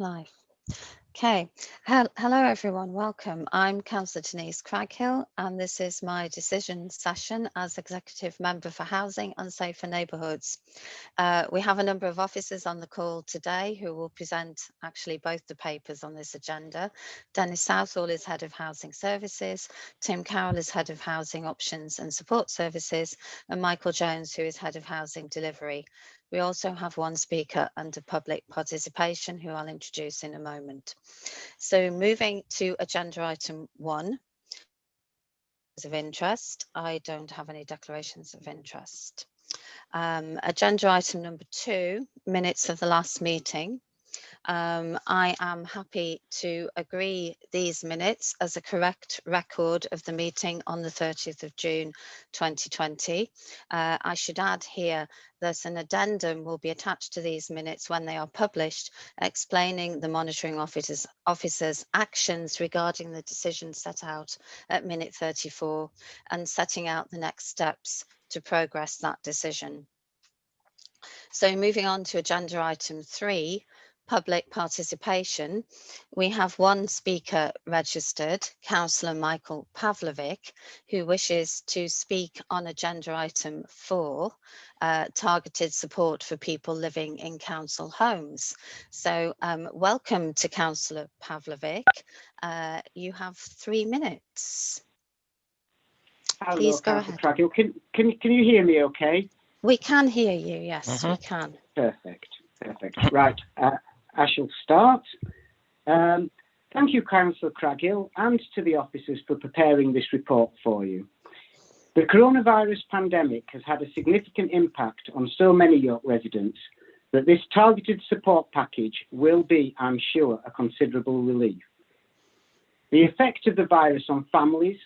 Live. Okay. Hello, everyone. Welcome. I'm Councillor Denise Craghill, and this is my decision session as Executive Member for Housing and Safer Neighbourhoods. We have a number of officers on the call today who will present actually both the papers on this agenda. Dennis Southall is Head of Housing Services, Tim Carroll is Head of Housing Options and Support Services, and Michael Jones, who is Head of Housing Delivery. We also have one speaker under public participation who I'll introduce in a moment. So moving to agenda item 1 of interest. I don't have any declarations of interest. Agenda item number 2, minutes of the last meeting. I am happy to agree these minutes as a correct record of the meeting on the 30th of June 2020. I should add here that an addendum will be attached to these minutes when they are published, explaining the monitoring officer's actions regarding the decision set out at minute 34 and setting out the next steps to progress that decision. So moving on to agenda item 3, public participation. We have one speaker registered, Councillor Michael Pavlovic, who wishes to speak on agenda item 4, targeted support for people living in council homes. So welcome to Councillor Pavlovic. You have 3 minutes. Hello, please go ahead. Craghill. Can you hear me okay? We can hear you, yes, we can. Perfect. Right, I shall start. Thank you, Councillor Craghill, and to the officers for preparing this report for you. The coronavirus pandemic has had a significant impact on so many York residents that this targeted support package will be, I'm sure, a considerable relief. The effect of the virus on families,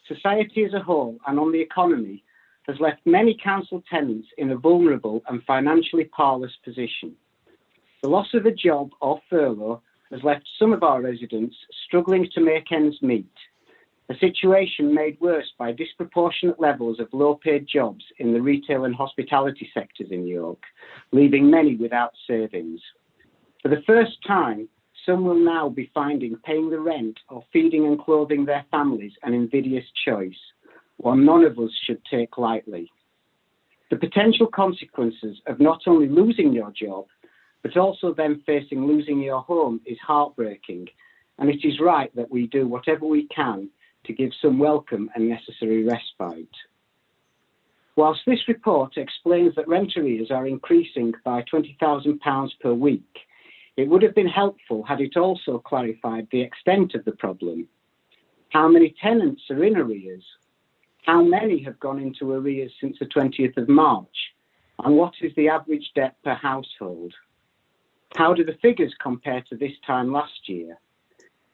society as a whole, and on the economy has left many council tenants in a vulnerable and financially powerless position. The loss of a job or furlough has left some of our residents struggling to make ends meet, a situation made worse by disproportionate levels of low-paid jobs in the retail and hospitality sectors in York, leaving many without savings. For the first time, some will now be finding paying the rent or feeding and clothing their families an invidious choice, one none of us should take lightly. The potential consequences of not only losing your job, but also then facing losing your home is heartbreaking, and it is right that we do whatever we can to give some welcome and necessary respite. Whilst this report explains that rent arrears are increasing by £20,000 per week, it would have been helpful had it also clarified the extent of the problem. How many tenants are in arrears? How many have gone into arrears since the 20th of March? And what is the average debt per household? How do the figures compare to this time last year?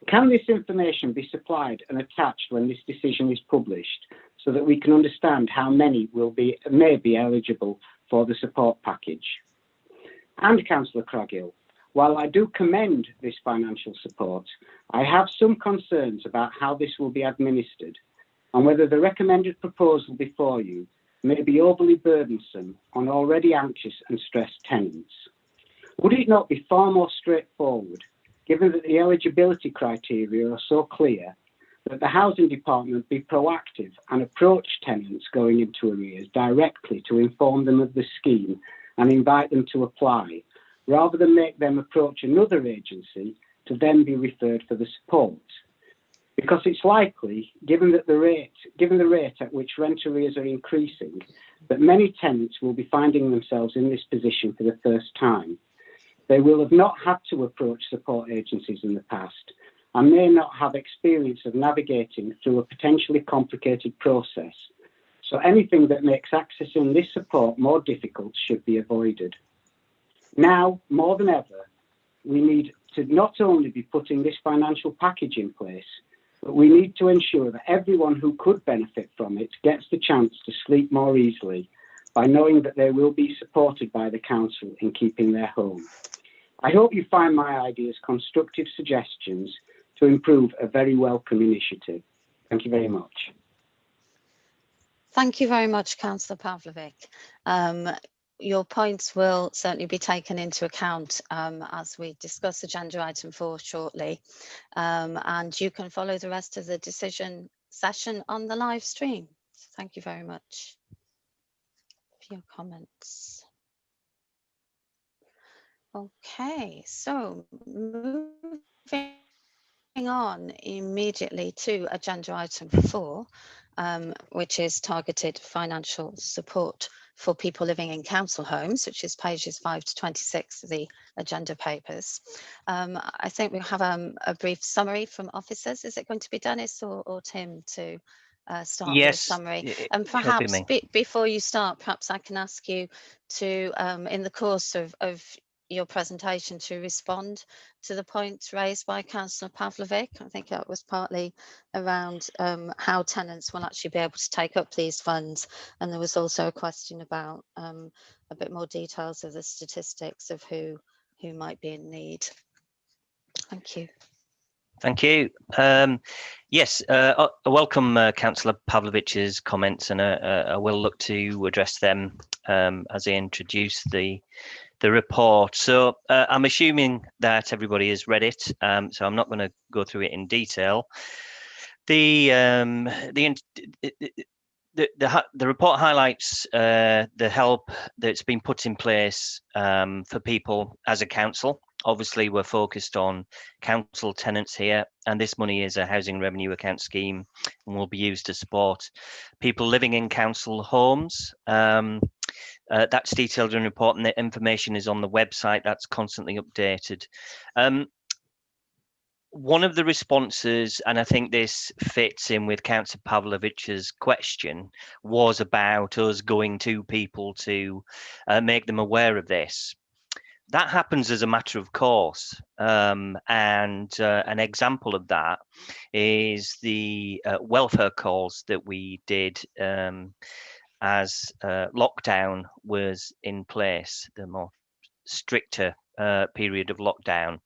Can this information be supplied and attached when this decision is published so that we can understand how many may be eligible for the support package? And Councillor Craghill, while I do commend this financial support, I have some concerns about how this will be administered and whether the recommended proposal before you may be overly burdensome on already anxious and stressed tenants. Would it not be far more straightforward, given that the eligibility criteria are so clear, that the Housing Department be proactive and approach tenants going into arrears directly to inform them of the scheme and invite them to apply, rather than make them approach another agency to then be referred for the support? Because it's likely, given the rate at which rent arrears are increasing, that many tenants will be finding themselves in this position for the first time. They will have not had to approach support agencies in the past and may not have experience of navigating through a potentially complicated process. So anything that makes accessing this support more difficult should be avoided. Now, more than ever, we need to not only be putting this financial package in place, but we need to ensure that everyone who could benefit from it gets the chance to sleep more easily by knowing that they will be supported by the council in keeping their home. I hope you find my ideas constructive suggestions to improve a very welcome initiative. Thank you very much. Thank you very much, Councillor Pavlovic. your points will certainly be taken into account as we discuss agenda item 4 shortly. And you can follow the rest of the decision session on the live stream. So thank you very much for your comments. Okay, so moving on immediately to agenda item 4, which is targeted financial support for people living in council homes, which is pages 5 to 26 of the agenda papers. I think we'll have a brief summary from officers. Is it going to be Dennis or Tim to start with a summary? And perhaps before you start, perhaps I can ask you to, in the course of your presentation, to respond to the points raised by Councillor Pavlovic. I think that was partly around how tenants will actually be able to take up these funds. And there was also a question about a bit more details of the statistics of who might be in need. Thank you. Thank you. Yes, I welcome Councillor Pavlovic's comments, and I will look to address them as I introduce the report. So I'm assuming that everybody has read it, so I'm not going to go through it in detail. The report highlights the help that's been put in place for people as a council. Obviously, we're focused on council tenants here, and this money is a housing revenue account scheme and will be used to support people living in council homes. That's detailed in the report, and the information is on the website. That's constantly updated. One of the responses, and I think this fits in with Councillor Pavlovic's question, was about us going to people to make them aware of this. That happens as a matter of course, and an example of that is the welfare calls that we did as lockdown was in place, the more stricter period of lockdown.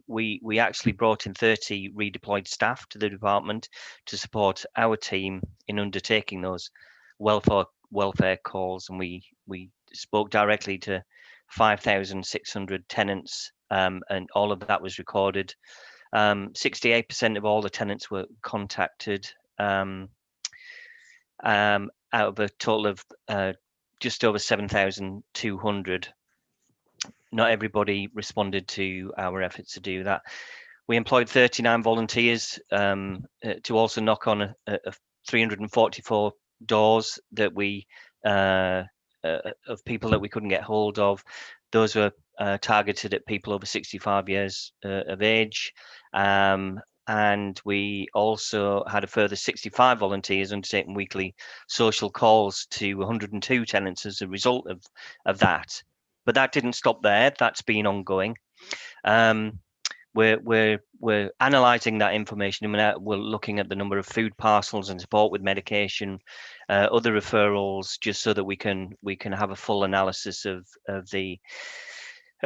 We actually brought in 30 redeployed staff to the department to support our team in undertaking those welfare calls, and we spoke directly to 5,600 tenants, and all of that was recorded. 68% of all the tenants were contacted, out of a total of just over 7,200. Not everybody responded to our efforts to do that. We employed 39 volunteers to also knock on 344 doors that we of people that we couldn't get hold of. Those were targeted at people over 65 years of age. And we also had a further 65 volunteers undertaking weekly social calls to 102 tenants as a result of that. But that didn't stop there. That's been ongoing. We're analysing that information, and we're looking at the number of food parcels and support with medication, other referrals, just so that we can have a full analysis of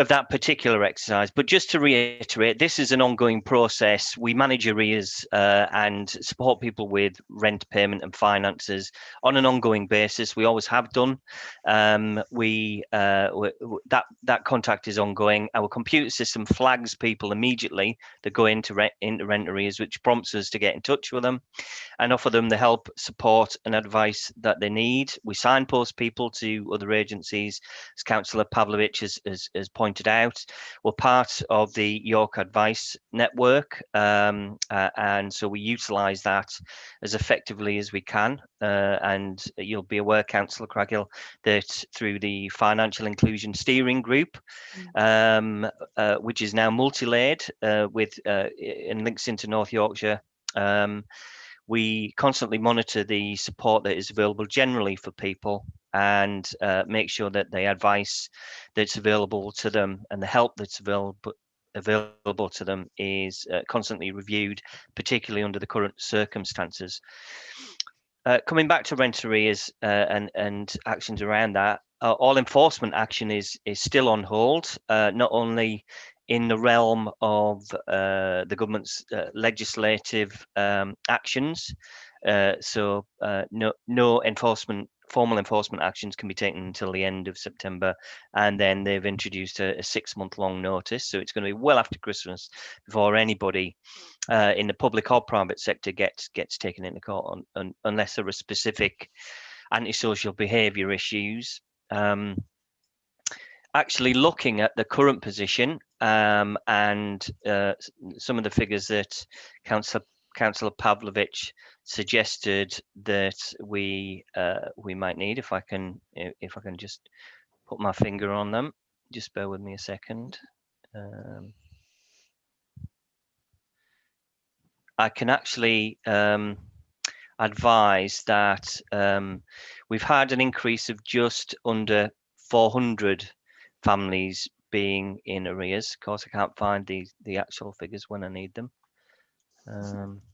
that particular exercise. But just to reiterate, this is an ongoing process. We manage arrears and support people with rent payment and finances on an ongoing basis. We always have done. That contact is ongoing. Our computer system flags people immediately that go into rent arrears, which prompts us to get in touch with them and offer them the help, support and advice that they need. We signpost people to other agencies, as Councillor Pavlovic has pointed out. We're part of the York Advice Network, and so we utilise that as effectively as we can. And you'll be aware, Councillor Craghill, that through the Financial Inclusion Steering Group, which is now multi-layered with and links into North Yorkshire, we constantly monitor the support that is available generally for people and make sure that the advice that's available to them and the help that's available to them is constantly reviewed, particularly under the current circumstances. Coming back to rent arrears and actions around that, all enforcement action is still on hold, not only in the realm of the government's legislative actions, so no enforcement formal enforcement actions can be taken until the end of September, and then they've introduced a 6-month-long notice. So it's going to be well after Christmas before anybody in the public or private sector gets taken into court unless there are specific antisocial behaviour issues. Actually looking at the current position and some of the figures that Councillor Pavlovich suggested that we might need, if I can just put my finger on them, just bear with me a second. I can actually advise that we've had an increase of just under 400 families being in arrears. Of course, I can't find the actual figures when I need them.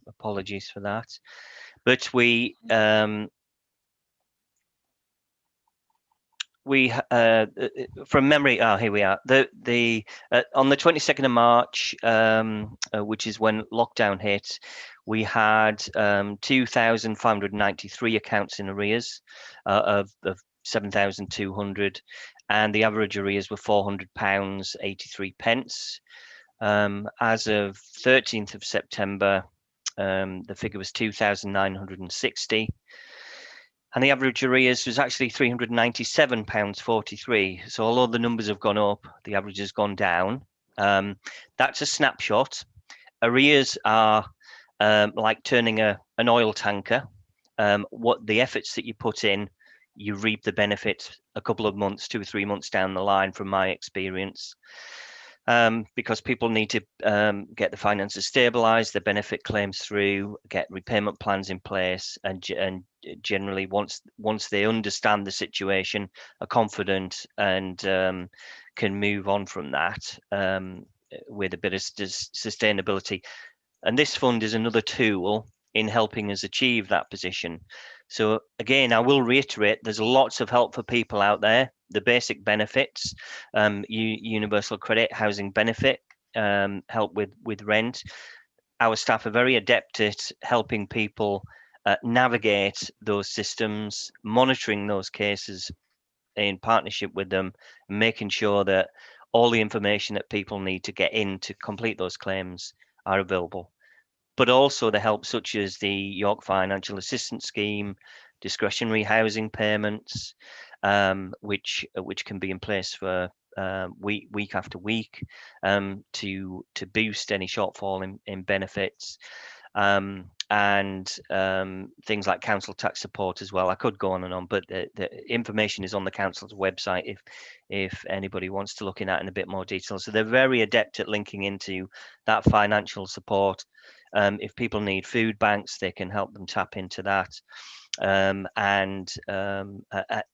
Apologies for that. But we from memory, here we are. On the 22nd of March, which is when lockdown hit, we had 2,593 accounts in arrears of 7,200, and the average arrears were £400.83. As of 13th of September, the figure was 2,960. And the average arrears was actually £397.43. So although the numbers have gone up, the average has gone down. That's a snapshot. Arrears are like turning an oil tanker. What the efforts that you put in, you reap the benefit a couple of months, 2 or 3 months down the line, from my experience. Because people need to get the finances stabilised, their benefit claims through, get repayment plans in place, and generally once they understand the situation, are confident, and can move on from that with a bit of sustainability. And this fund is another tool in helping us achieve that position. So again, I will reiterate, there's lots of help for people out there. The basic benefits, universal credit, housing benefit, help with rent. Our staff are very adept at helping people navigate those systems, monitoring those cases in partnership with them, making sure that all the information that people need to get in to complete those claims are available. But also the help such as the York Financial Assistance Scheme, discretionary housing payments, which can be in place for week after week to boost any shortfall in benefits, and things like council tax support as well. I could go on and on, but the information is on the council's website if anybody wants to look in at in a bit more detail. So they're very adept at linking into that financial support. If people need food banks, they can help them tap into that. And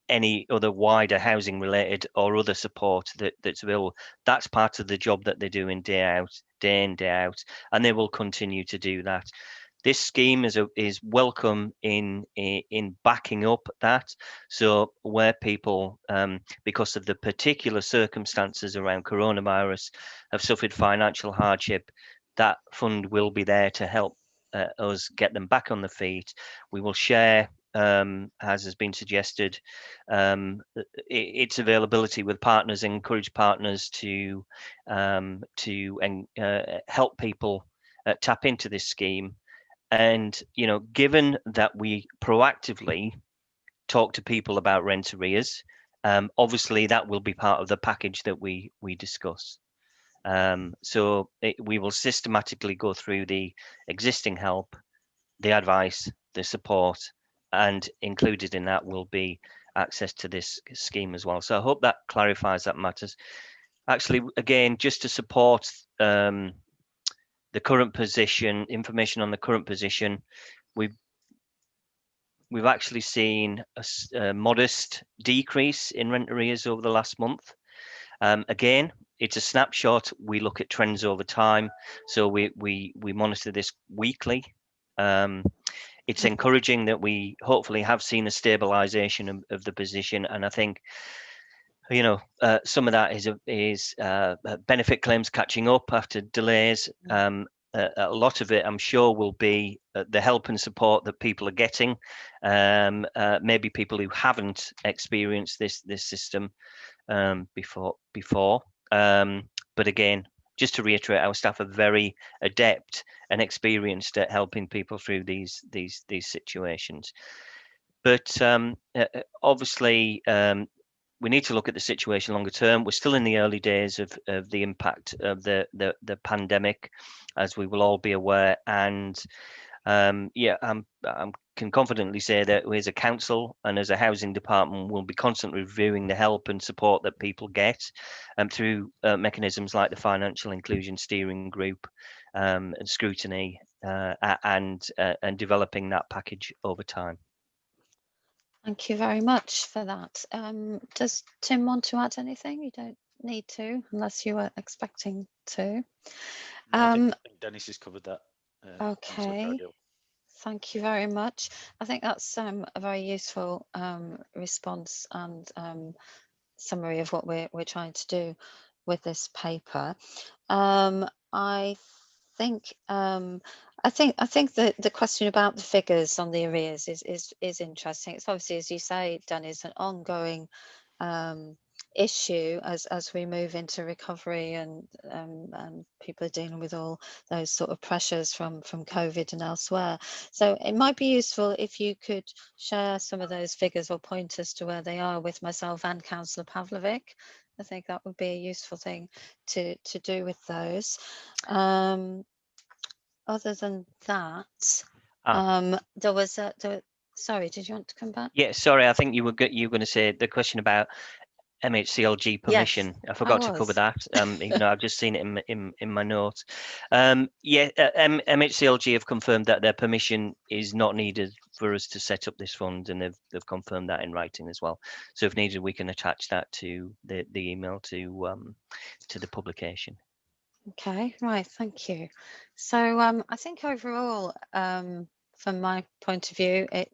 any other wider housing related or other support that's available. That's part of the job that they do day in, day out, and they will continue to do that. This scheme is welcome in backing up that. So where people, because of the particular circumstances around coronavirus, have suffered financial hardship, that fund will be there to help us get them back on the feet. We will share, as has been suggested, its availability with partners, encourage partners to help people tap into this scheme. And given that we proactively talk to people about rent arrears, obviously that will be part of the package that we discuss. So we will systematically go through the existing help, the advice, the support, and included in that will be access to this scheme as well. So I hope that clarifies that matters. Actually, again, just to support the current position, information on the current position, we've actually seen a modest decrease in rent arrears over the last month. Again, it's a snapshot. We look at trends over time, so we monitor this weekly. It's encouraging that we hopefully have seen a stabilization of the position, and I think some of that is benefit claims catching up after delays. a lot of it, I'm sure, will be the help and support that people are getting. Maybe people who haven't experienced this system before. But again, just to reiterate, our staff are very adept and experienced at helping people through these situations. But obviously, we need to look at the situation longer term. We're still in the early days of the impact of the pandemic, as we will all be aware. And yeah, I can confidently say that we as a council and as a housing department will be constantly reviewing the help and support that people get through mechanisms like the Financial Inclusion Steering Group and scrutiny and developing that package over time. Thank you very much for that. Does Tim want to add anything? You don't need to, unless you were expecting to. I think Dennis has covered that. Okay, thank you very much. I think that's a very useful response and summary of what we're trying to do with this paper. I think the question about the figures on the arrears is interesting. It's obviously, as you say, Dennis, an ongoing issue as we move into recovery and people are dealing with all those sort of pressures from COVID and elsewhere. So it might be useful if you could share some of those figures or point us to where they are with myself and Councillor Pavlovic. I think that would be a useful thing to do with those. Other than that, there was sorry, did you want to come back? Yeah, sorry, I think you were going to say the question about MHCLG permission. Yes, I forgot to cover that, even though I've just seen it in my notes. MHCLG have confirmed that their permission is not needed for us to set up this fund, and they've confirmed that in writing as well. So if needed, we can attach that to the email to the publication. Okay, right, thank you. So I think overall, from my point of view, it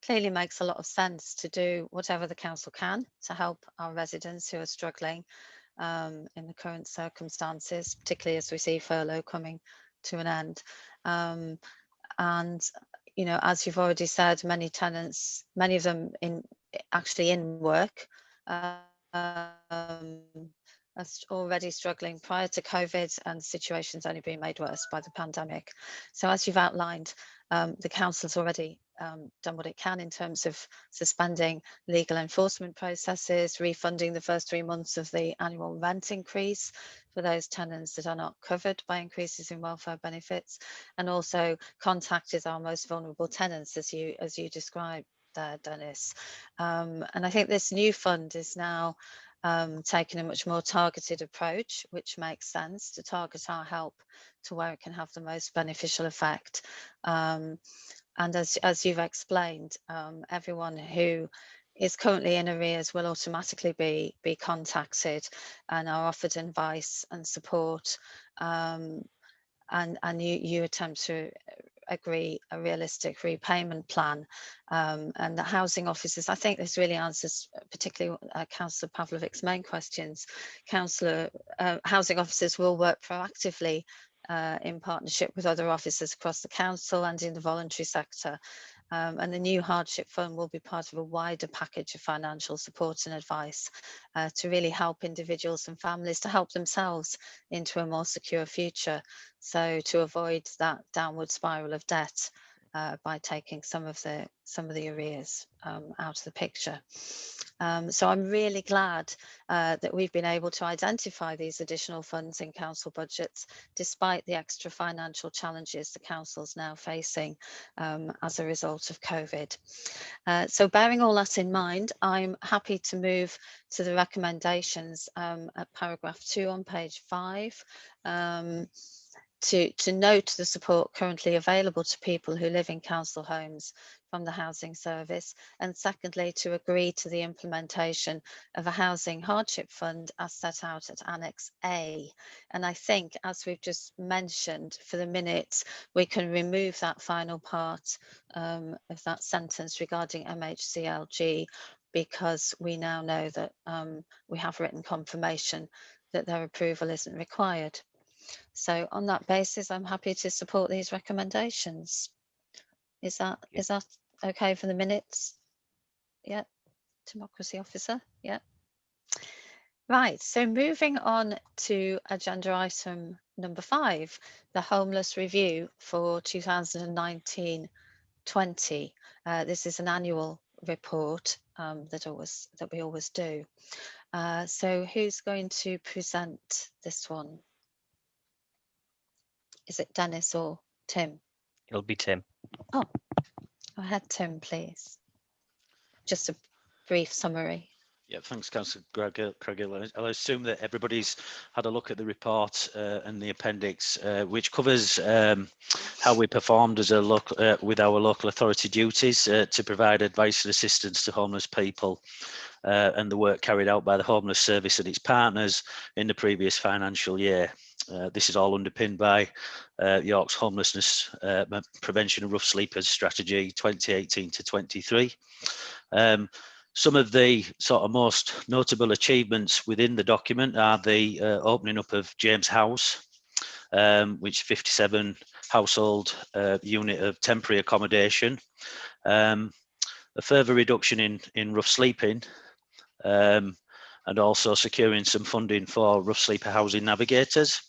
clearly makes a lot of sense to do whatever the council can to help our residents who are struggling in the current circumstances, particularly as we see furlough coming to an end. And you know, as you've already said, many tenants, many of them actually in work, are already struggling prior to COVID, and the situation's only been made worse by the pandemic. So as you've outlined, the council's already done what it can in terms of suspending legal enforcement processes, refunding the first 3 months of the annual rent increase for those tenants that are not covered by increases in welfare benefits, and also contacted our most vulnerable tenants, as you described there, Dennis. And I think this new fund is now taking a much more targeted approach, which makes sense to target our help to where it can have the most beneficial effect. And as you've explained, everyone who is currently in arrears will automatically be contacted and are offered advice and support. And you attempt to agree a realistic repayment plan, and the housing officers, I think this really answers particularly Councillor Pavlovic's main questions. Housing officers will work proactively in partnership with other officers across the council and in the voluntary sector. And the new hardship fund will be part of a wider package of financial support and advice to really help individuals and families to help themselves into a more secure future. So to avoid that downward spiral of debt by taking some of the arrears out of the picture. So I'm really glad that we've been able to identify these additional funds in council budgets, despite the extra financial challenges the council's now facing as a result of COVID. So bearing all that in mind, I'm happy to move to the recommendations at paragraph 2 on page 5. To note the support currently available to people who live in council homes from the housing service, and secondly, to agree to the implementation of a housing hardship fund as set out at Annex A. And I think, as we've just mentioned, for the minutes, we can remove that final part of that sentence regarding MHCLG, because we now know that we have written confirmation that their approval isn't required. So on that basis, I'm happy to support these recommendations. Is that okay for the minutes? Yeah, democracy officer. Yeah. Right, so moving on to agenda item number 5, the homeless review for 2019-20. This is an annual report that we always do. So who's going to present this one? Is it Dennis or Tim? It'll be Tim. Oh, go ahead, Tim, please. Just a brief summary. Yeah, thanks, Councillor Craigill. I'll assume that everybody's had a look at the report and the appendix, which covers how we performed as a with our local authority duties to provide advice and assistance to homeless people, and the work carried out by the Homeless Service and its partners in the previous financial year. This is all underpinned by York's Homelessness Prevention and Rough Sleepers Strategy 2018 to 23. Some of the sort of most notable achievements within the document are the opening up of James House, which 57 household unit of temporary accommodation, a further reduction in rough sleeping, and also securing some funding for rough sleeper housing navigators,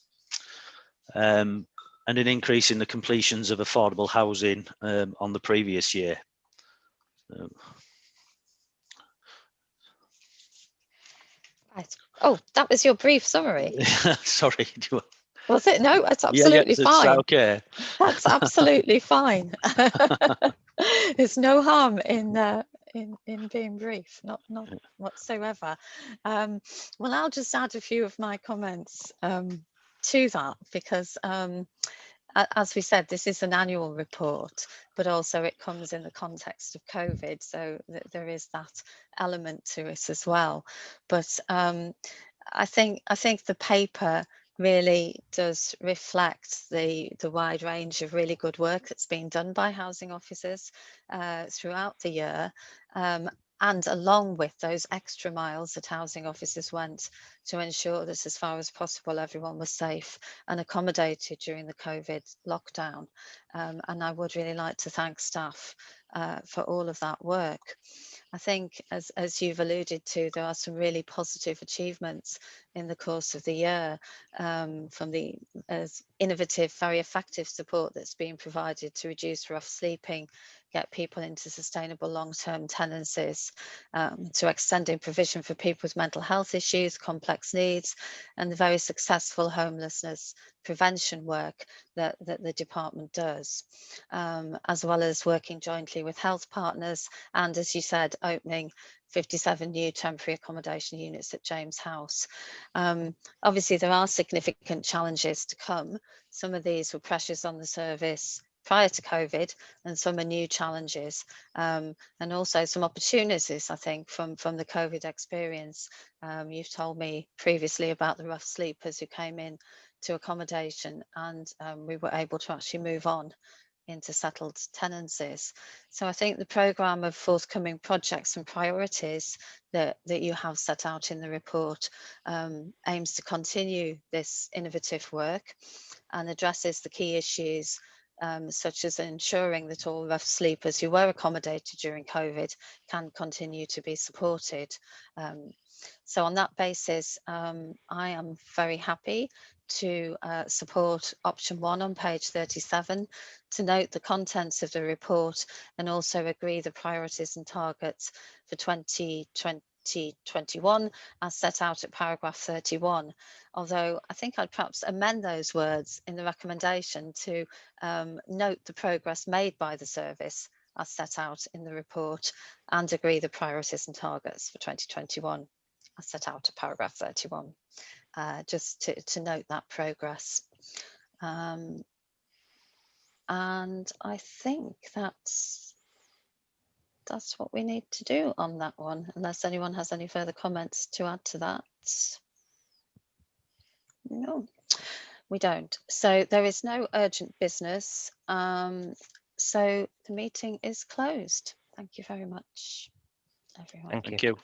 and an increase in the completions of affordable housing on the previous year. Right. Oh, that was your brief summary. Sorry. Was it? No, that's absolutely fine. Okay. That's absolutely fine. There's no harm in being brief, not whatsoever. Well, I'll just add a few of my comments to that, because as we said, this is an annual report, but also it comes in the context of COVID, so there is that element to it as well. But I think the paper really does reflect the wide range of really good work that's been done by housing officers throughout the year, and along with those extra miles that housing officers went to ensure that as far as possible everyone was safe and accommodated during the COVID lockdown. And I would really like to thank staff for all of that work. I think, as you've alluded to, there are some really positive achievements in the course of the year, from the innovative, very effective support that's being provided to reduce rough sleeping, get people into sustainable long-term tenancies, to extending provision for people with mental health issues, complex needs, and the very successful homelessness prevention work that the department does, as well as working jointly with health partners, and, as you said, opening 57 new temporary accommodation units at James House. Obviously, there are significant challenges to come. Some of these were pressures on the service prior to COVID, and some are new challenges, and also some opportunities, I think, from the COVID experience. You've told me previously about the rough sleepers who came in to accommodation, and we were able to actually move on into settled tenancies. So I think the programme of forthcoming projects and priorities that you have set out in the report aims to continue this innovative work and addresses the key issues, such as ensuring that all rough sleepers who were accommodated during COVID can continue to be supported. So on that basis, I am very happy to support option 1 on page 37, to note the contents of the report and also agree the priorities and targets for 2021 as set out at paragraph 31. Although I think I'd perhaps amend those words in the recommendation to note the progress made by the service as set out in the report, and agree the priorities and targets for 2021 as set out at paragraph 31. Just to note that progress. And I think that's what we need to do on that one, unless anyone has any further comments to add to that. No, we don't. So there is no urgent business. So the meeting is closed. Thank you very much, everyone. Thank you.